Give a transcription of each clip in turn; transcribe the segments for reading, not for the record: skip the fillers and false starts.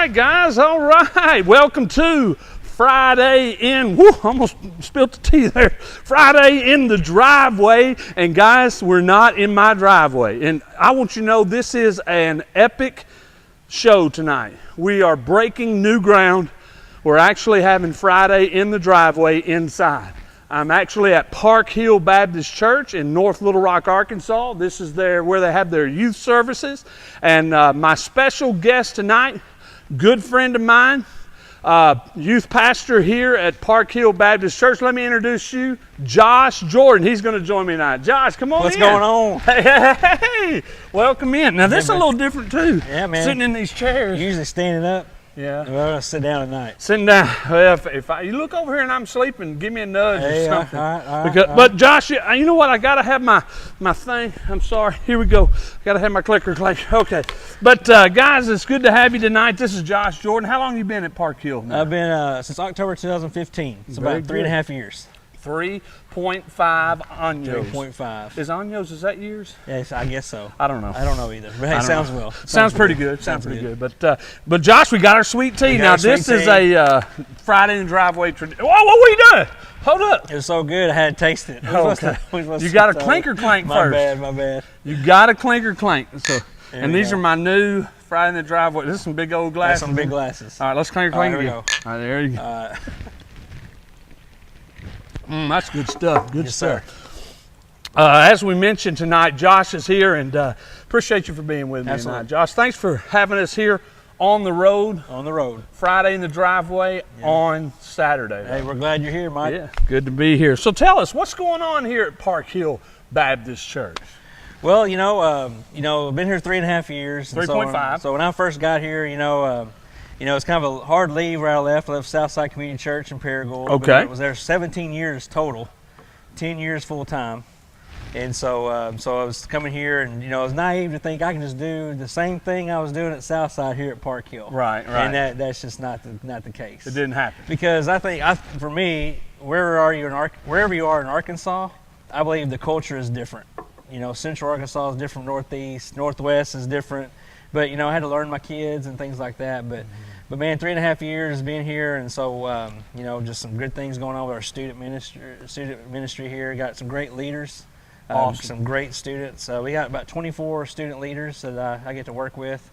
right, guys. All right. Welcome to Friday in, almost spilled the tea there. Friday in the driveway. And guys, we're not in my driveway. And I want you to know this is an epic show tonight. We are breaking new ground. We're actually having Friday in the driveway inside. I'm actually at Park Hill Baptist Church in North Little Rock, Arkansas. This is where they have their youth services. And my special guest tonight, good friend of mine, youth pastor here at Park Hill Baptist Church. Let me introduce you, Josh Jordan. He's going to join me tonight. Josh, come on What's in. going on? Hey, welcome in. Now this is a little different too. Yeah, man. Sitting in these chairs. Usually standing up. Yeah. We're going to sit down tonight. Sitting down. Well, if you look over here and I'm sleeping, give me a nudge or something. All right. But Josh, you know what? I got to have my thing. I'm sorry. Here we go. Got to have my clicker. Okay. But guys, it's good to have you tonight. This is Josh Jordan. How long have you been at Park Hill now? I've been since October 2015. It's about 3.5 years. 3.5 años. 3.5. Is años, is that years? Yes, I guess so. I don't know. I don't know either. But hey, sounds well. Sounds pretty good. Sounds pretty good. But Josh, we got our sweet tea. Now this is a Friday in the driveway tradition. Whoa, what were you doing? Hold up. It was so good I had to taste it. Okay. You got a clinker clank first. My bad. You got a clinker clank. So, and these go. are my new Friday in the driveway. This is some big old glasses. That's some big glasses. All right, let's clinker clank Here we again. go. All right, there you go. That's good stuff. Good Yes, stuff. sir. As we mentioned tonight, Josh is here, and appreciate you for being with me Absolutely. tonight. Josh, thanks for having us here on the road. On the road. Friday in the driveway on Saturday. Hey, we're glad you're here, Mike. Yeah, good to be here. So tell us, what's going on here at Park Hill Baptist Church? Well, I've been here 3.5 years. 3.5. So when I first got here, it's kind of a hard leave where I left. I left Southside Community Church in Paragould. Okay. I was there 17 years total, 10 years full time. And so I was coming here, and I was naive to think I can just do the same thing I was doing at Southside here at Park Hill. Right. And that's just not the case. It didn't happen. Because I think, for me, wherever you are in Arkansas, I believe the culture is different. Central Arkansas is different, Northeast, Northwest is different. But I had to learn my kids and things like that. But man, 3.5 years being here, and so just some good things going on with our student ministry here. Got some great leaders, awesome. Some great students. We got about 24 student leaders that I get to work with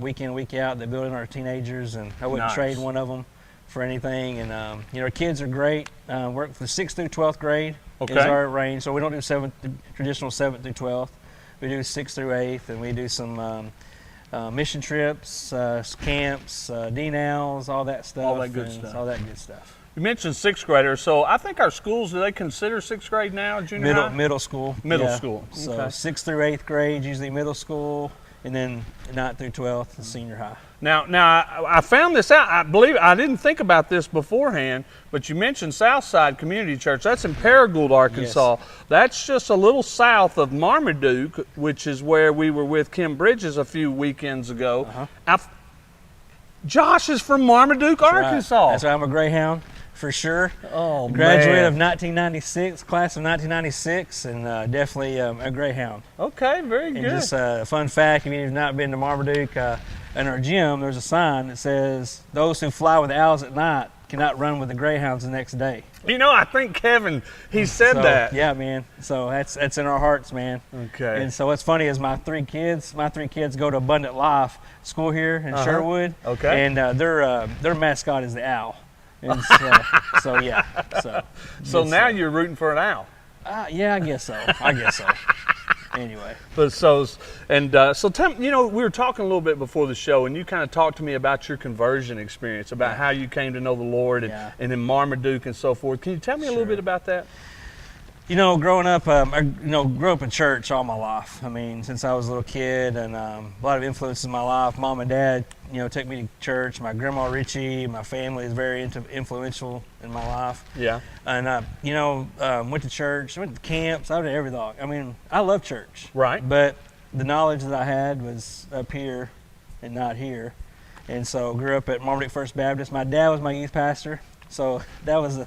week in, week out. They build in our teenagers, and I wouldn't trade one of them for anything. And our kids are great. Work for 6th through 12th grade is our range. So we don't do traditional 7th through 12th. We do 6th through 8th, and we do some mission trips, camps, DNLs, all that stuff. All that good stuff. You mentioned 6th graders, so I think our schools, do they consider 6th grade now, junior high? Middle school. Middle school. So okay. 6th through 8th grade, usually middle school, and then 9th through 12th, senior high. Now I found this out. I didn't think about this beforehand, but you mentioned Southside Community Church. That's in Paragould, Arkansas. Yes. That's just a little south of Marmaduke, which is where we were with Kim Bridges a few weekends ago. Josh is from Marmaduke, Arkansas. That's right. I'm a Greyhound for sure. Oh, Graduate man. of 1996, class of 1996, and definitely a Greyhound. Okay, very good. And just a fun fact, if you've not been to Marmaduke, in our gym, there's a sign that says, "Those who fly with owls at night cannot run with the Greyhounds the next day." I think Kevin, he said that. Yeah, man. So that's in our hearts, man. Okay. And so what's funny is my three kids go to Abundant Life School here in Sherwood. Okay. And their mascot is the owl. And so, So now you're rooting for an owl. Yeah, I guess so. Anyway. But so tell me, we were talking a little bit before the show, and you kind of talked to me about your conversion experience, about how you came to know the Lord and in Marmaduke and so forth. Can you tell me a little bit about that? Growing up, I grew up in church all my life. I mean, since I was a little kid, and a lot of influences in my life. Mom and Dad, took me to church. My grandma Richie, my family is very influential in my life. Yeah. And went to church, went to camps. I did everything. I mean, I love church. Right. But the knowledge that I had was up here and not here, and so grew up at Marmaduke First Baptist. My dad was my youth pastor, so that was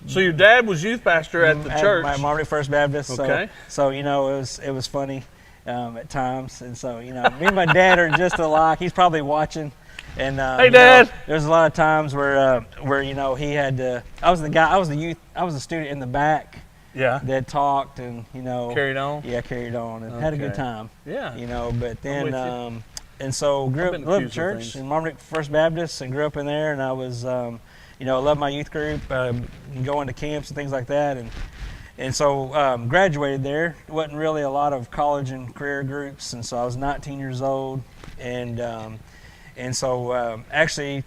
So your dad was youth pastor at the church? At Marmaduke First Baptist. Okay. So it was funny. at times. And so, me and my dad are just alike. He's probably watching. And hey, Dad. There's a lot of times where he had to. I was the student in the back. Yeah. That talked and carried on. Yeah, carried on and had a good time. Yeah. But then and so grew up in church in Marmaduke First Baptist and grew up in there, and I was I loved my youth group, going to camps and things like that, and so graduated there. It wasn't really a lot of college and career groups, and so I was 19 years old, and so actually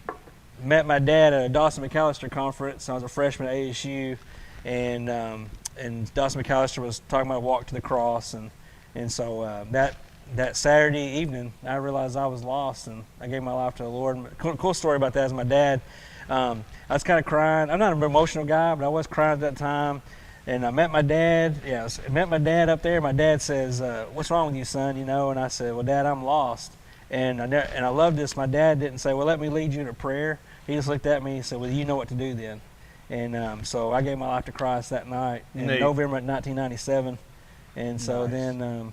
met my dad at a Dawson McAllister conference. I was a freshman at ASU, and Dawson McAllister was talking about Walk to the Cross, and so that Saturday evening, I realized I was lost, and I gave my life to the Lord. Cool story about that is my dad. I was kind of crying. I'm not an emotional guy, but I was crying at that time. And I met my dad. Yeah, I met my dad up there. My dad says, "What's wrong with you, son?" And I said, "Well, Dad, I'm lost." And I love this. My dad didn't say, "Well, let me lead you in a prayer." He just looked at me and said, "Well, you know what to do then." And so I gave my life to Christ that night in November of 1997. And so then,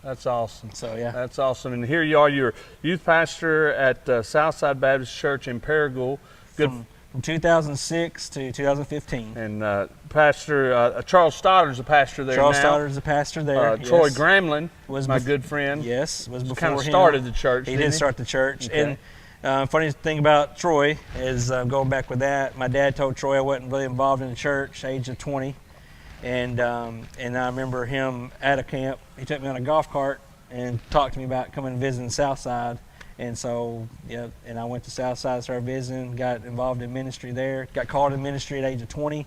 That's awesome. So, yeah. That's awesome. And here you are, you're youth pastor at Southside Baptist Church in Paragould. From 2006 to 2015. And Pastor Charles Stoddard's a pastor there Charles now. Stoddard's a pastor there. Troy Gramlin was my good friend. Yes, was before kind of him. started the church. He did start the church. Okay. And funny thing about Troy is going back with that. My dad told Troy I wasn't really involved in the church, age of 20, and I remember him at a camp. He took me on a golf cart and talked to me about coming and visiting Southside. And so, and I went to Southside, started visiting, got involved in ministry there, got called in ministry at age of 20,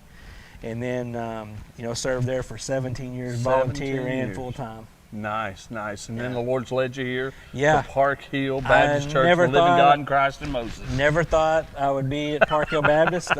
and then, served there for 17 years, volunteer and full-time. Nice. And then the Lord's led you here to Park Hill Baptist Church, the Living God in Christ and Moses. Never thought I would be at Park Hill Baptist.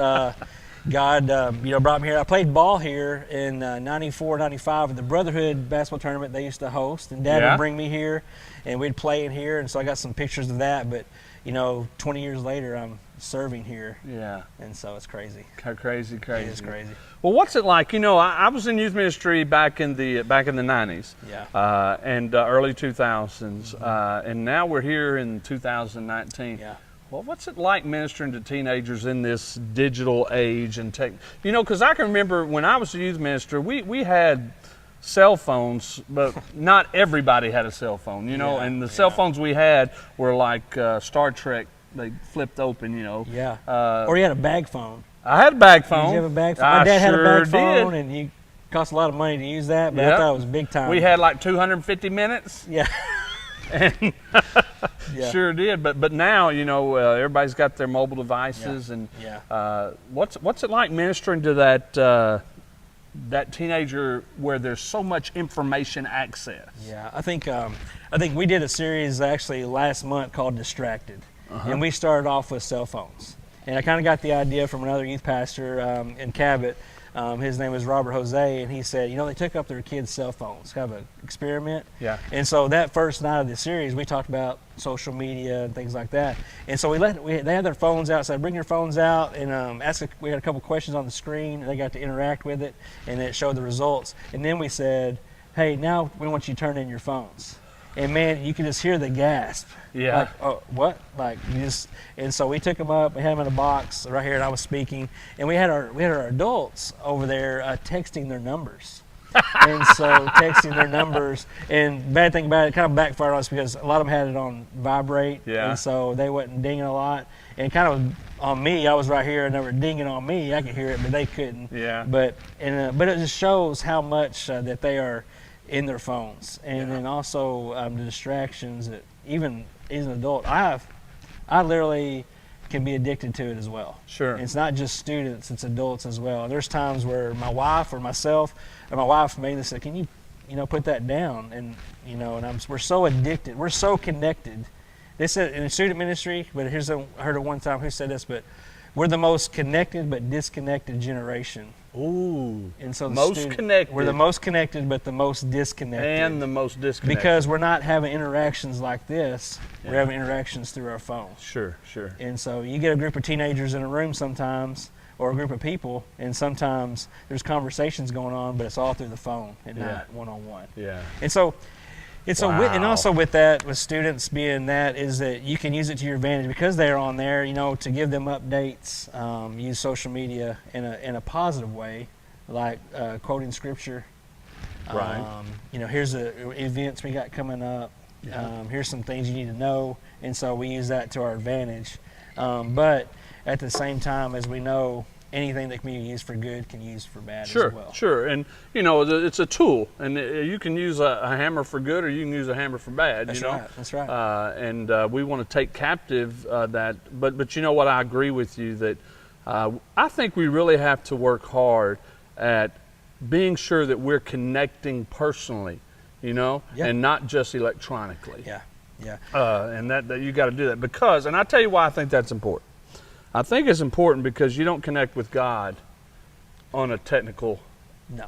God, brought me here. I played ball here in 94, 95 at the Brotherhood basketball tournament they used to host, and Dad would bring me here, and we'd play in here, and so I got some pictures of that, but, 20 years later, I'm serving here. Yeah. And so it's crazy. Crazy. It is crazy. Well, what's it like? I was in youth ministry back in the 90s. Yeah. And early 2000s. And now we're here in 2019. Yeah. Well, what's it like ministering to teenagers in this digital age and tech? Because I can remember when I was a youth minister, we had cell phones, but not everybody had a cell phone, and the cell phones we had were like Star Trek, they flipped open, Yeah. Or you had a bag phone. I had a bag phone. Did you have a bag phone? My dad had a bag phone, did. and it cost a lot of money to use that, but I thought it was big time. We had like 250 minutes. Yeah. And sure did, but now everybody's got their mobile devices, and what's it like ministering to that teenager where there's so much information access? Yeah, I think we did a series actually last month called Distracted, and we started off with cell phones, and I kind of got the idea from another youth pastor in Cabot. His name was Robert Jose, and he said, they took up their kids' cell phones, kind of an experiment. Yeah. And so that first night of the series, we talked about social media and things like that. And so they had their phones out, said, bring your phones out, and we had a couple questions on the screen, and they got to interact with it, and it showed the results. And then we said, hey, now we want you to turn in your phones. And man, you can just hear the gasp. Yeah. Like, oh, what? Like and so we took them up, we had them in a box right here, and I was speaking, and we had our adults over there texting their numbers. And so texting their numbers, and bad thing about it kind of backfired on us because a lot of them had it on vibrate, and so they wasn't dinging a lot. And kind of on me, I was right here, and they were dinging on me. I could hear it, but they couldn't. Yeah. But it just shows how much that they are in their phones, and then also the distractions that even as an adult, I literally can be addicted to it as well. Sure. And it's not just students; it's adults as well. There's times where my wife or myself, or my wife mainly said, "Can you, put that down?" And we're so addicted, we're so connected. They said in student ministry, but I heard it one time who said this, but we're the most connected but disconnected generation. Ooh. And so connected. We're the most connected, but the most disconnected. And the most disconnected. Because we're not having interactions like this. Yeah. We're having interactions through our phones. Sure. And so you get a group of teenagers in a room sometimes, or a group of people, and sometimes there's conversations going on, but it's all through the phone and not one-on-one. Yeah. And so, It's and also with that, with students being that, is that you can use it to your advantage because they're on there, to give them updates, use social media in a positive way, like quoting scripture. Right. Here's the events we got coming up. Here's some things you need to know. And so we use that to our advantage. But at the same time, as we know, anything that can be used for good can be used for bad as well. Sure. And, it's a tool. And you can use a hammer for good or you can use a hammer for bad. That's right. That's right. And we want to take captive that. But you know what? I agree with you that I think we really have to work hard at being sure that we're connecting personally, and not just electronically. Yeah. And that you got to do that because, and I'll tell you why I think that's important. I think it's important because you don't connect with God on a technical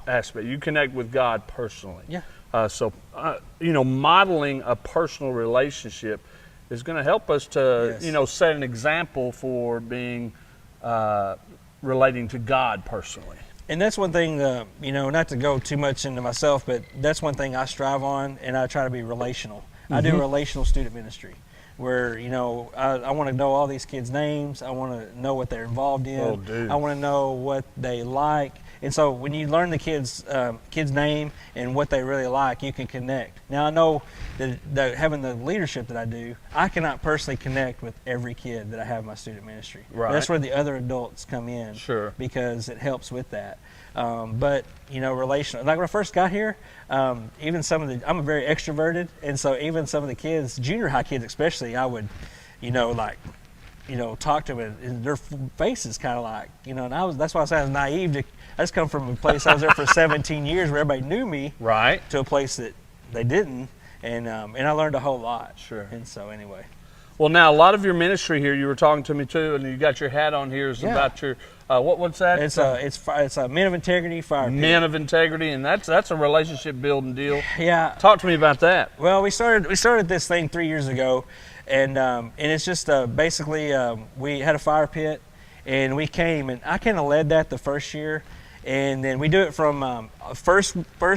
aspect. You connect with God personally. Yeah. So modeling a personal relationship is going to help us to, set an example for being relating to God personally. And that's one thing, not to go too much into myself, but that's one thing I strive on, and I try to be relational. I do relational student ministry where, I want to know all these kids' names. I want to know what they're involved in. Oh, dude. I want to know what they like. And so when you learn the kid's name and what they really like, you can connect. Now, I know that having the leadership that I do, I cannot personally connect with every kid that I have in my student ministry. Right. That's where the other adults come in. Sure. Because it helps with that. But, relational. Like when I first got here, even I'm very extroverted. And so even some of the kids, junior high kids especially, I would, talk to them and their faces kind of like, and that's why I say I was naive. I just come from a place I was there for 17 years where everybody knew me. Right. To a place that they didn't. And I learned a whole lot. Sure. And so anyway. Well, now a lot of your ministry here, you were talking to me too, and you got your hat on here. Is about your what's that? It's a Men of Integrity Fire Pit. Men of Integrity, and that's a relationship building deal. Yeah. Talk to me about that. Well, we started this thing 3 years ago, and it's just basically we had a fire pit, and we came, and I kind of led that the first year, and then we do it from first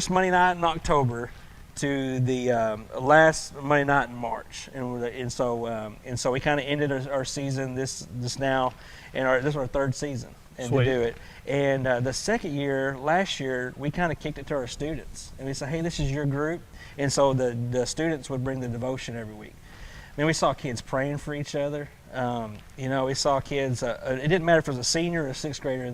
Monday night in October to the last Monday night in March, and so we kind of ended our season this now, and this is our third season, and Sweet. to do it. And the second year, last year, we kind of kicked it to our students, and we said, hey, this is your group, and so the students would bring the devotion every week. I mean, we saw kids praying for each other. We saw kids. It didn't matter if it was a senior or a sixth grader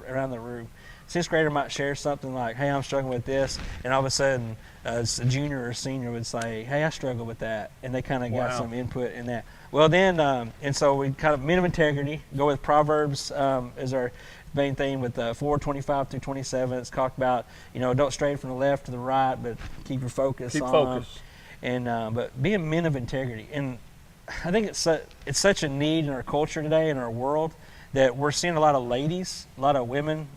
around the room. Sixth grader might share something like, hey, I'm struggling with this, and all of a sudden a junior or senior would say, hey, I struggle with that, and they kind of got some input in that. Well, then, and so we kind of Men of Integrity, go with Proverbs as our main theme with 4:25 through 27. It's talked about, don't stray from the left to the right, but keep your focus on. And but being men of integrity, and I think it's such a need in our culture today, in our world, that we're seeing a lot of ladies, a lot of women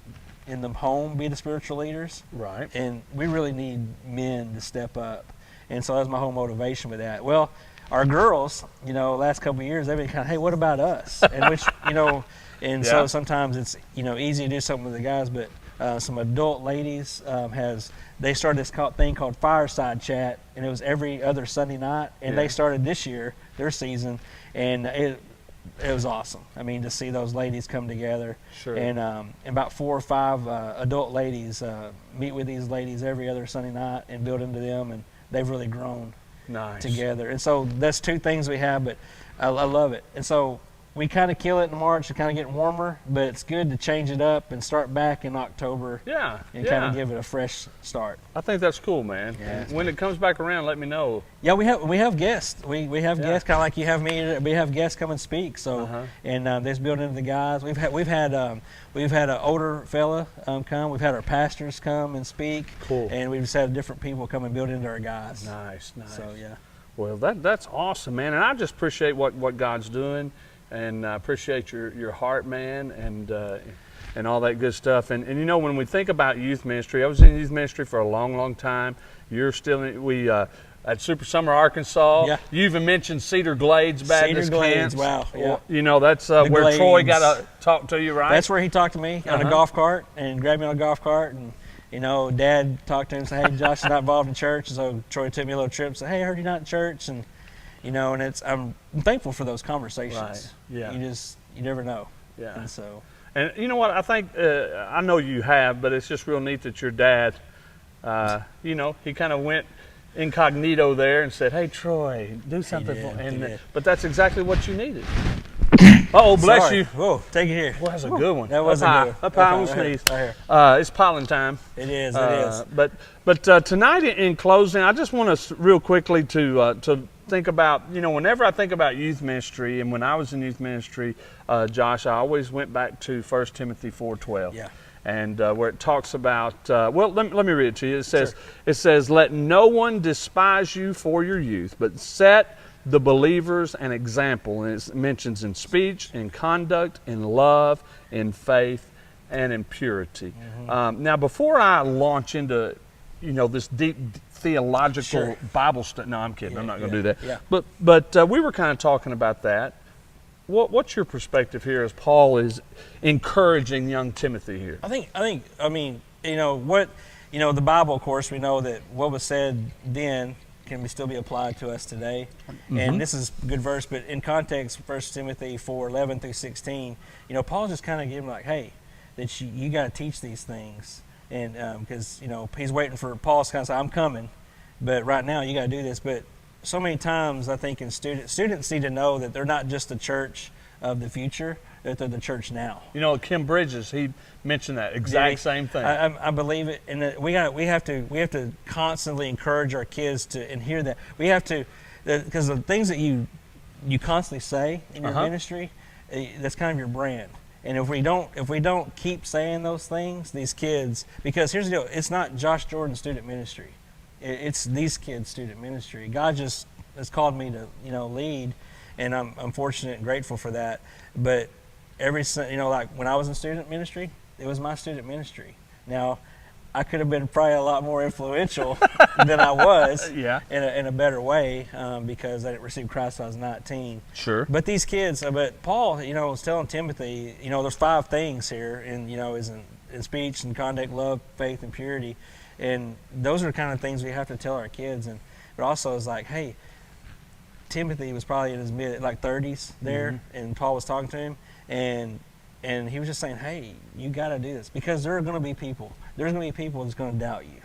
in the home be the spiritual leaders. Right. And we really need men to step up. And so that's my whole motivation with that. Well, our girls, last couple of years, they've been kind of, hey, what about us? And which, so sometimes it's, easy to do something with the guys, but some adult ladies they started this thing called Fireside Chat, and it was every other Sunday night, and they started this year, their season, and it was awesome. I mean, to see those ladies come together. Sure. And about 4 or 5 adult ladies meet with these ladies every other Sunday night and build into them, and they've really grown together. And so that's 2 things we have, but I love it. And so we kind of kill it in March to kind of get warmer, but it's good to change it up and start back in October. And kind of give it a fresh start. I think that's cool, man. Yeah. When it comes back around, let me know. Yeah, we have guests. We have guests, kind of like you have me. We have guests come and speak. So and this built into the guys. We've had an older fella come. We've had our pastors come and speak. Cool. And we've just had different people come and build into our guys. Nice. So yeah. Well, that's awesome, man. And I just appreciate what God's doing. And I appreciate your heart, man, and all that good stuff. And when we think about youth ministry, I was in youth ministry for a long, long time. You're still at Super Summer, Arkansas. Yeah. You even mentioned Cedar Glades Baptist Camps. Wow. Yeah. That's where Troy got to talk to you, right? That's where he talked to me on a golf cart and grabbed me on a golf cart, and You know, Dad talked to him and said, "Hey, Josh is not involved in church." And so Troy took me a little trip and said, "Hey, I heard you're not in church." And, you know, and I'm thankful for those conversations. Right. Yeah. You never know. Yeah. And so. And you know what? I think, I know you have, but it's just real neat that your dad, you know, he kind of went incognito there and said, "Hey, Troy, do something for me." But that's exactly what you needed. Oh, bless Sorry. you. Whoa, take it here. Well, that's a good one. That was a good one. Up high on sneeze. Right here. It's pollen time. It is. It is. But tonight, in closing, I just want us real quickly to think about, you know, whenever I think about youth ministry, and when I was in youth ministry, Josh, I always went back to 1 Timothy 4:12. Yeah. And where it talks about, well, let me read it to you. It says, Sure. It says, "Let no one despise you for your youth, but set the believers an example." And it mentions in speech, in conduct, in love, in faith, and in purity. Mm-hmm. Now, before I launch into, you know, this deep theological Sure. Bible study, no, I'm kidding. I'm not going to do that. Yeah. But we were kind of talking about that. What's your perspective here as Paul is encouraging young Timothy here? I mean, you know, the Bible, of course, we know that what was said then can still be applied to us today. Mm-hmm. And this is a good verse, but in context, 1 Timothy 4:11 through 16, you know, Paul just kind of gave him like, hey, that you got to teach these things. And because, you know, he's waiting for Paul's kind of say, "I'm coming, but right now you got to do this." But so many times I think in students need to know that they're not just the church of the future, that they're the church now. You know, Kim Bridges, he mentioned that exact same thing. I believe it, and we have to constantly encourage our kids to and hear that. We have to, because the things that you constantly say in your ministry, that's kind of your brand. And if we don't keep saying those things, these kids, because here's the deal, it's not Josh Jordan student ministry. It's these kids' student ministry. God just has called me to, you know, lead, and I'm fortunate and grateful for that. But like when I was in student ministry, it was my student ministry. Now, I could have been probably a lot more influential than I was in a better way because I didn't receive Christ when I was 19. Sure. But these kids, but Paul, you know, was telling Timothy, you know, there's 5 things here, and you know, is in speech and conduct, love, faith, and purity. And those are the kind of things we have to tell our kids. And but also it's like, hey, Timothy was probably in his like 30s there, and Paul was talking to him, and he was just saying, hey, you got to do this because there are going to be people. There's going to be people that's going to doubt you.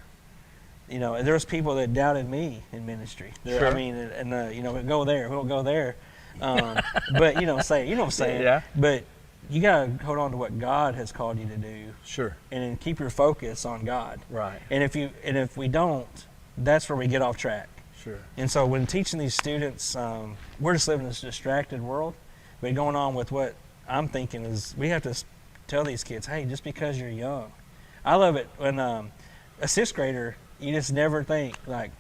You know, and there's people that doubted me in ministry. Sure. I mean, and you know, we won't go there. But you know what I'm saying. Yeah. But you got to hold on to what God has called you to do. Sure. And then keep your focus on God. Right. And if we don't, that's where we get off track. Sure. And so when teaching these students, we're just living in this distracted world. But going on with what I'm thinking is we have to tell these kids, hey, just because you're young. I love it when a 6th grader, you just never think, like,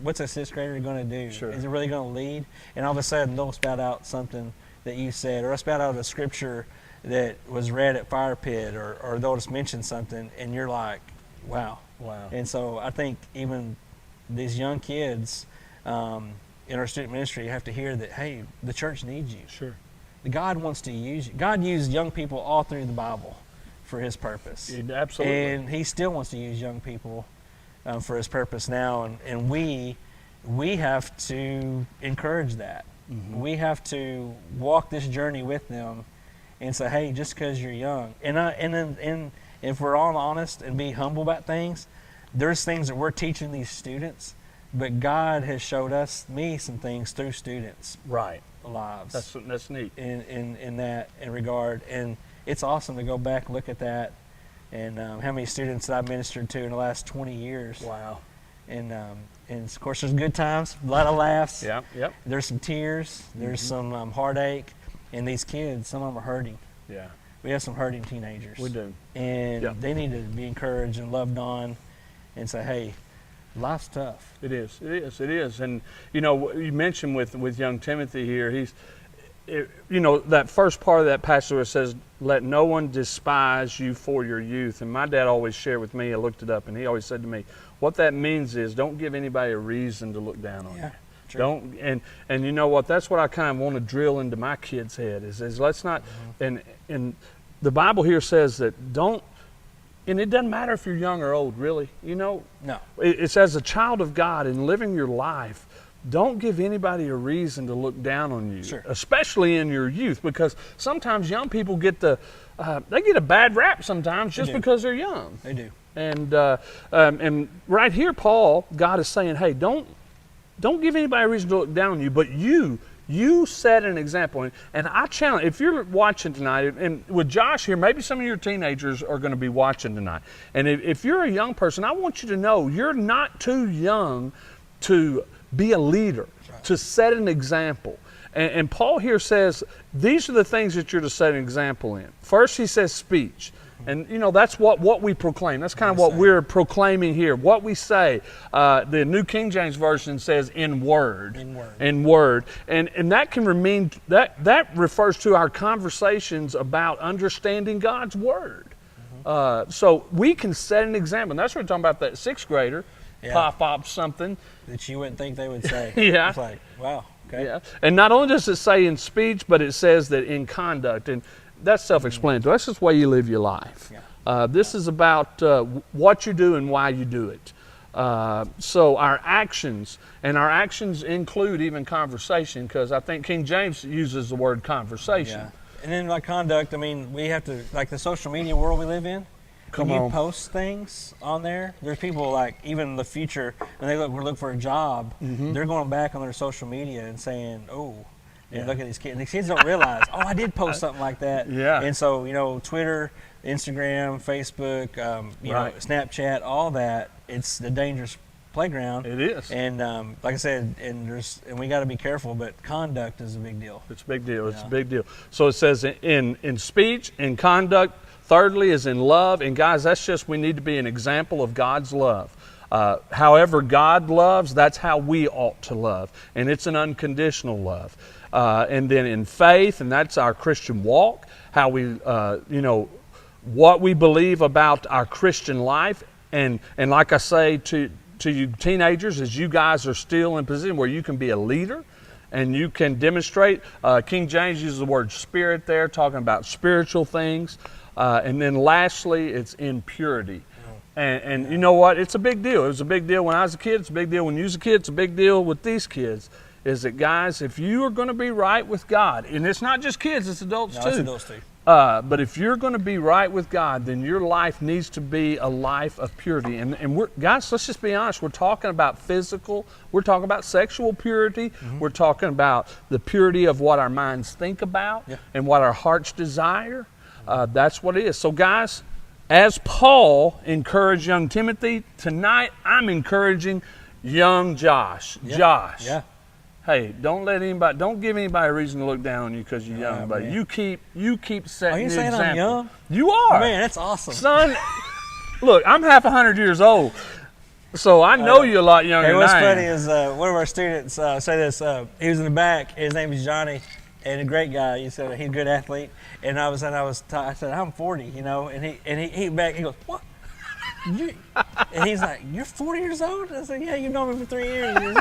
what's a 6th grader going to do? Sure. Is it really going to lead? And all of a sudden they'll spout out something that you said, or spout out a scripture that was read at fire pit, or they'll just mention something and you're like, wow. And so I think even these young kids in our student ministry have to hear that, hey, the church needs you. Sure. God wants to use you. God used young people all through the Bible for his purpose. Absolutely. And he still wants to use young people for his purpose now. And we have to encourage that. Mm-hmm. We have to walk this journey with them and say, hey, just because you're young. And if we're all honest and be humble about things, there's things that we're teaching these students, but God has showed me some things through students' lives. That's neat. In that regard, and it's awesome to go back and look at that, and how many students that I've ministered to in the last 20 years. Wow. And of course, there's good times, a lot of laughs. Yeah. Yep. There's some tears. There's some heartache, and these kids, some of them are hurting. Yeah. We have some hurting teenagers. We do. And they need to be encouraged and loved on, and say, hey, life's tough. It is. And, you know, you mentioned with young Timothy here, you know, that first part of that passage where it says, let no one despise you for your youth. And my dad always shared with me, I looked it up, and he always said to me, what that means is don't give anybody a reason to look down on you. True. Don't, and you know what, that's what I kind of want to drill into my kids' head is let's not, and the Bible here says that don't And it doesn't matter if you're young or old, really. You know, No. it's as a child of God and living your life, don't give anybody a reason to look down on you, Sure. especially in your youth, because sometimes young people get they get a bad rap sometimes just do. because they're young. They do. And right here, Paul, God is saying, hey, don't give anybody a reason to look down on you, but you set an example. And I challenge, if you're watching tonight, and with Josh here, maybe some of your teenagers are going to be watching tonight. And if you're a young person, I want you to know you're not too young to be a leader, to set an example. And Paul here says, these are the things that you're to set an example in. First, he says speech. And, you know, that's what we proclaim. That's kind of what we're proclaiming here. What we say. The New King James Version says in word. In word. And that can mean, that refers to our conversations about understanding God's word. So we can set an example. And that's what we're talking about, that sixth grader. Yeah. Pop something That you wouldn't think they would say. Yeah. It's like, wow. Okay. Yeah. And not only does it say in speech, but it says that in conduct. And that's self-explanatory. That's just the way you live your life. Yeah. This is about what you do and why you do it. So our actions include even conversation, because I think King James uses the word conversation. Yeah. And then like conduct, I mean, we have to, like the social media world we live in, Come when on. you post things on there, there's people like, even in the future, when they look for a job, they're going back on their social media and saying, oh, and look at these kids. And these kids don't realize, oh, I did post something like that. Yeah. And so, you know, Twitter, Instagram, Facebook, you know, Snapchat, all that, it's the dangerous playground. It is. And like I said, and we got to be careful, but conduct is a big deal. It's a big deal. It's Yeah. a big deal. So it says in speech, in conduct. Thirdly is in love. And guys, that's just, we need to be an example of God's love. However God loves, that's how we ought to love. And it's an unconditional love. And then in faith, and that's our Christian walk, how we, you know, what we believe about our Christian life. And like I say to you teenagers, as you guys are still in a position where you can be a leader and you can demonstrate. King James uses the word spirit there, talking about spiritual things. And then lastly, it's in purity. And you know what? It's a big deal. It was a big deal when I was a kid. It's a big deal when you was a kid. It's a big deal with these kids. Is that, guys, if you are going to be right with God, and it's not just kids, it's adults too. It's adults too. But if you're going to be right with God, then your life needs to be a life of purity. And we're, guys, let's just be honest. We're talking about physical. We're talking about sexual purity. We're talking about the purity of what our minds think about and what our hearts desire. That's what it is. So, guys, as Paul encouraged young Timothy, tonight I'm encouraging young Josh. Yeah. Josh. Yeah. Hey, don't give anybody a reason to look down on you because you're young, but man. you keep setting Are you the saying example. I'm young? You are. Man, that's awesome. Son, look, I'm half 100 years old, so I know you're a lot younger Hey, than what's I am. funny is one of our students say this. He was in the back. His name is Johnny, and a great guy. He said he's a good athlete. And I said I'm 40, you know. And he goes, what? And he's like, you're 40 years old? I said, yeah, you've known me for 3 years.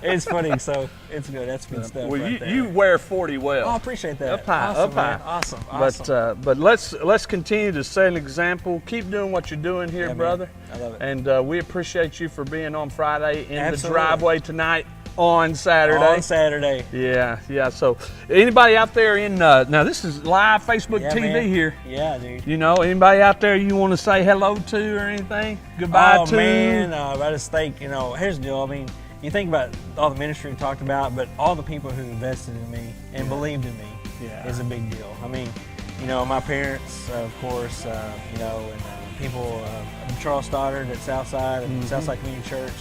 It's funny, so it's good. That's good stuff. Well, right there. you wear 40 well. Oh, I appreciate that. Up high, awesome, up high. man. Awesome. But let's continue to set an example. Keep doing what you're doing here, Yeah, brother. man. I love it. And we appreciate you for being on Friday in Absolutely. the driveway tonight on Saturday. On Saturday. Yeah. So anybody out there in now this is live Facebook Yeah, TV man. here. Yeah, dude. You know, anybody out there you want to say hello to or anything? Goodbye to? Oh man, I just think, you know, here's the deal. I mean, you think about all the ministry we talked about, but all the people who invested in me and believed in me is a big deal. I mean, you know, my parents, of course, you know, and people, Charles Stoddard at Southside and Southside Community Church,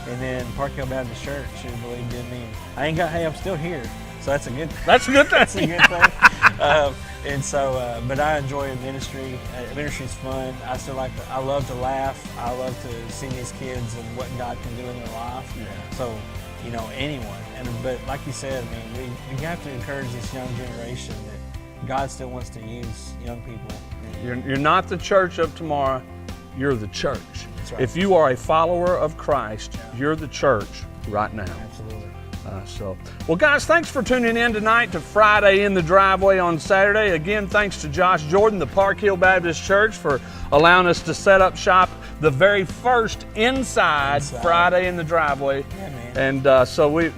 and then Park Hill Baptist Church who believed in me. I'm still here, so that's a good thing. That's a good thing. That's a good thing. And so, but I enjoy ministry. Ministry's fun. I love to laugh. I love to see these kids and what God can do in their life. Yeah. So, you know, anyone. But like you said, I mean, we have to encourage this young generation that God still wants to use young people. You're not the church of tomorrow. You're the church. That's right. If you are a follower of Christ, you're the church right now. Absolutely. Well, guys, thanks for tuning in tonight to Friday in the Driveway on Saturday. Again, thanks to Josh Jordan, the Park Hill Baptist Church, for allowing us to set up shop the very first inside Friday in the Driveway. Yeah, man. And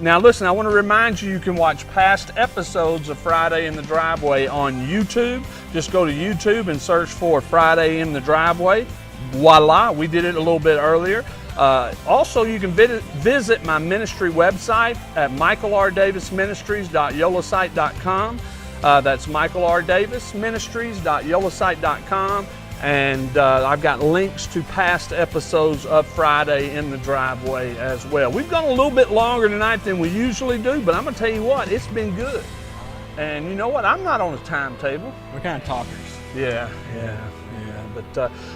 now listen, I want to remind you, you can watch past episodes of Friday in the Driveway on YouTube. Just go to YouTube and search for Friday in the Driveway. Voila, we did it a little bit earlier. Also, you can visit my ministry website at michaelrdavisministries.yolasite.com. That's michaelrdavisministries.yolasite.com. And I've got links to past episodes of Friday in the Driveway as well. We've gone a little bit longer tonight than we usually do, but I'm going to tell you what, it's been good. And you know what? I'm not on a timetable. We're kind of talkers. Yeah.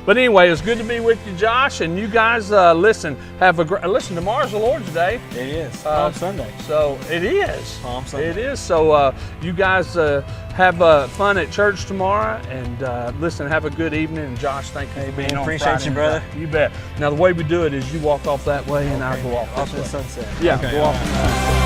But anyway, it's good to be with you, Josh. And you guys, listen. Listen. Tomorrow's the Lord's Day. It is. Palm Sunday. So it is. Palm Sunday. It is. So you guys have fun at church tomorrow, and listen. Have a good evening. And Josh, thank you for being on. Appreciate Friday you, brother. You bet. Now the way we do it is you walk off that way, and I go off to the way. sunset. Yeah. Okay, go off.